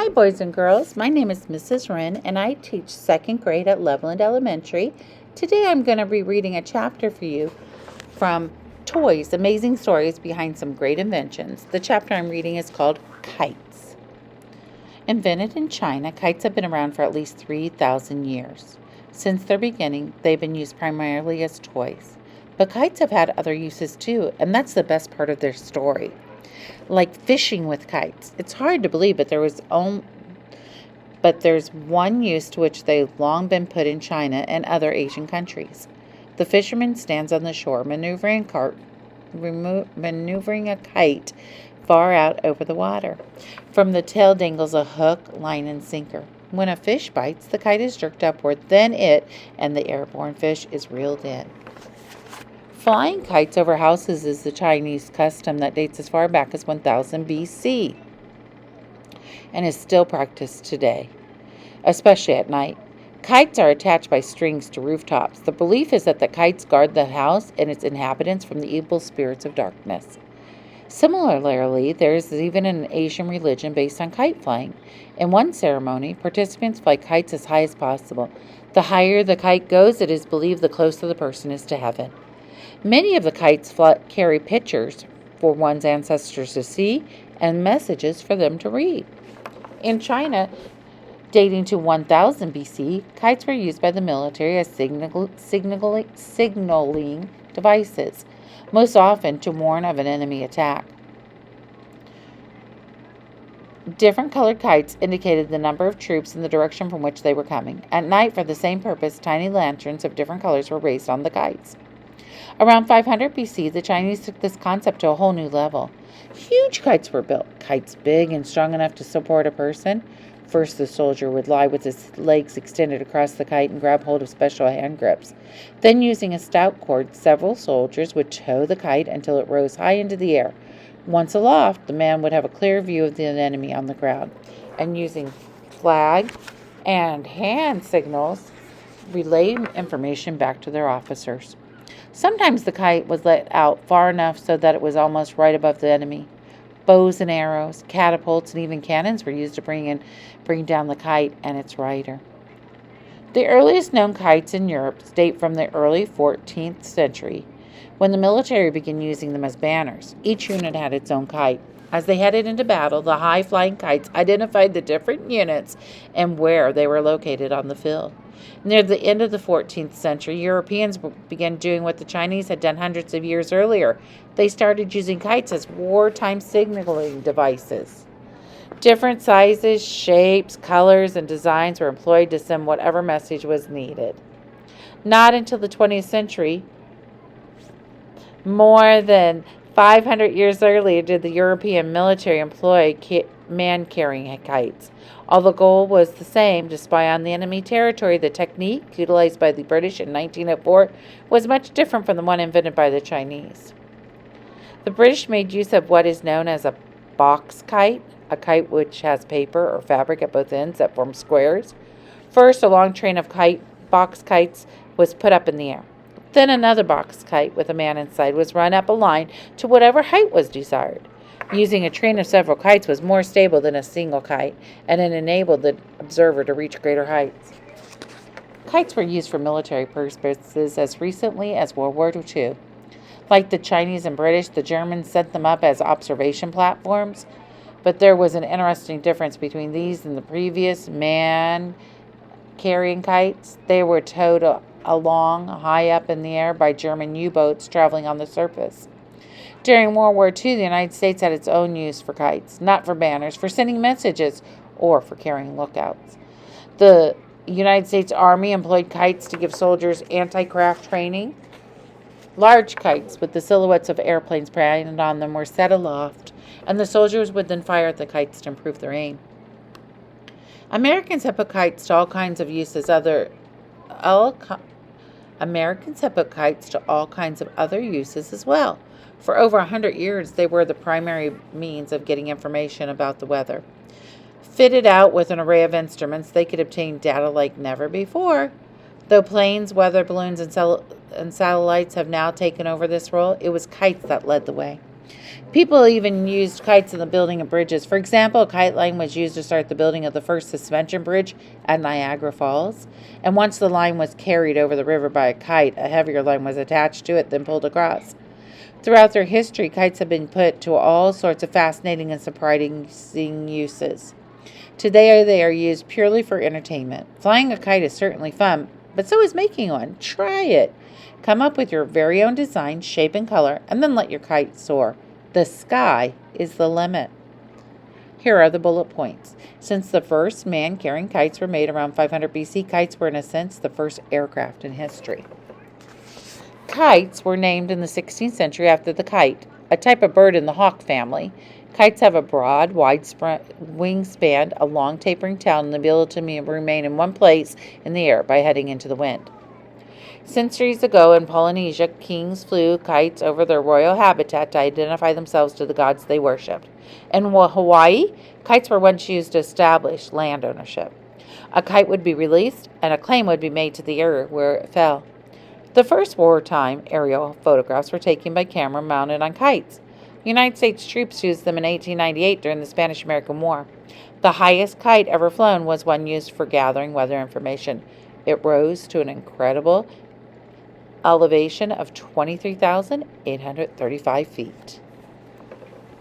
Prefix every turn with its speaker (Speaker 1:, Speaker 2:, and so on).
Speaker 1: Hi, boys and girls. My name is Mrs. Wren, and I teach second grade at Loveland Elementary. Today I'm going to be reading a chapter for you from Toys, Amazing Stories Behind Some Great Inventions. The chapter I'm reading is called Kites. Invented in China, kites have been around for at least 3,000 years. Since their beginning, they've been used primarily as toys. But kites have had other uses too, and that's the best part of their story. Like fishing with kites. It's hard to believe, but there's one use to which they've long been put in China and other Asian countries. The fisherman stands on the shore, maneuvering a kite far out over the water. From the tail dangles a hook, line, and sinker. When a fish bites, the kite is jerked upward, then it and the airborne fish is reeled in. Flying kites over houses is the Chinese custom that dates as far back as 1000 BC and is still practiced today, especially at night. Kites are attached by strings to rooftops. The belief is that the kites guard the house and its inhabitants from the evil spirits of darkness. Similarly, there is even an Asian religion based on kite flying. In one ceremony, participants fly kites as high as possible. The higher the kite goes, it is believed the closer the person is to heaven. Many of the kites carry pictures for one's ancestors to see and messages for them to read. In China, dating to 1000 BC, kites were used by the military as signaling devices, most often to warn of an enemy attack. Different colored kites indicated the number of troops and the direction from which they were coming. At night, for the same purpose, tiny lanterns of different colors were raised on the kites. Around 500 BC, the Chinese took this concept to a whole new level. Huge kites were built, kites big and strong enough to support a person. First, the soldier would lie with his legs extended across the kite and grab hold of special hand grips. Then, using a stout cord, several soldiers would tow the kite until it rose high into the air. Once aloft, the man would have a clear view of the enemy on the ground, and using flag and hand signals, relay information back to their officers. Sometimes the kite was let out far enough so that it was almost right above the enemy. Bows and arrows, catapults, and even cannons were used to bring down the kite and its rider. The earliest known kites in Europe date from the early 14th century, when the military began using them as banners. Each unit had its own kite. As they headed into battle, the high-flying kites identified the different units and where they were located on the field. Near the end of the 14th century, Europeans began doing what the Chinese had done hundreds of years earlier. They started using kites as wartime signaling devices. Different sizes, shapes, colors, and designs were employed to send whatever message was needed. Not until the 20th century, more than 500 years earlier, did the European military employ man-carrying kites. Although the goal was the same, to spy on the enemy territory, the technique utilized by the British in 1904 was much different from the one invented by the Chinese. The British made use of what is known as a box kite, a kite which has paper or fabric at both ends that form squares. First, a long train of box kites was put up in the air. Then another box kite with a man inside was run up a line to whatever height was desired. Using a train of several kites was more stable than a single kite, and it enabled the observer to reach greater heights. Kites were used for military purposes as recently as World War II. Like the Chinese and British, the Germans set them up as observation platforms, but there was an interesting difference between these and the previous man-carrying kites. They were towed along high up in the air by German U-boats traveling on the surface. During World War II, the United States had its own use for kites, not for banners, for sending messages, or for carrying lookouts. The United States Army employed kites to give soldiers anti-craft training. Large kites with the silhouettes of airplanes painted on them were set aloft, and the soldiers would then fire at the kites to improve their aim. Americans have put kites to all kinds of other uses as well. For over 100 years, they were the primary means of getting information about the weather. Fitted out with an array of instruments, they could obtain data like never before. Though planes, weather balloons, and satellites have now taken over this role, it was kites that led the way. People even used kites in the building of bridges. For example, a kite line was used to start the building of the first suspension bridge at Niagara Falls. And once the line was carried over the river by a kite, a heavier line was attached to it, then pulled across. Throughout their history, kites have been put to all sorts of fascinating and surprising uses. Today, they are used purely for entertainment. Flying a kite is certainly fun, but so is making one. Try it. Come up with your very own design, shape, and color, and then let your kite soar. The sky is the limit. Here are the bullet points. Since the first man-carrying kites were made around 500 BC, kites were in a sense the first aircraft in history. Kites were named in the 16th century after the kite, a type of bird in the hawk family. Kites have a broad, wide wingspan, a long tapering tail, and the ability to remain in one place in the air by heading into the wind. Centuries ago in Polynesia, kings flew kites over their royal habitat to identify themselves to the gods they worshipped. In Hawaii, kites were once used to establish land ownership. A kite would be released, and a claim would be made to the area where it fell. The first wartime aerial photographs were taken by camera mounted on kites. United States troops used them in 1898 during the Spanish-American War. The highest kite ever flown was one used for gathering weather information. It rose to an incredible elevation of 23,835 feet.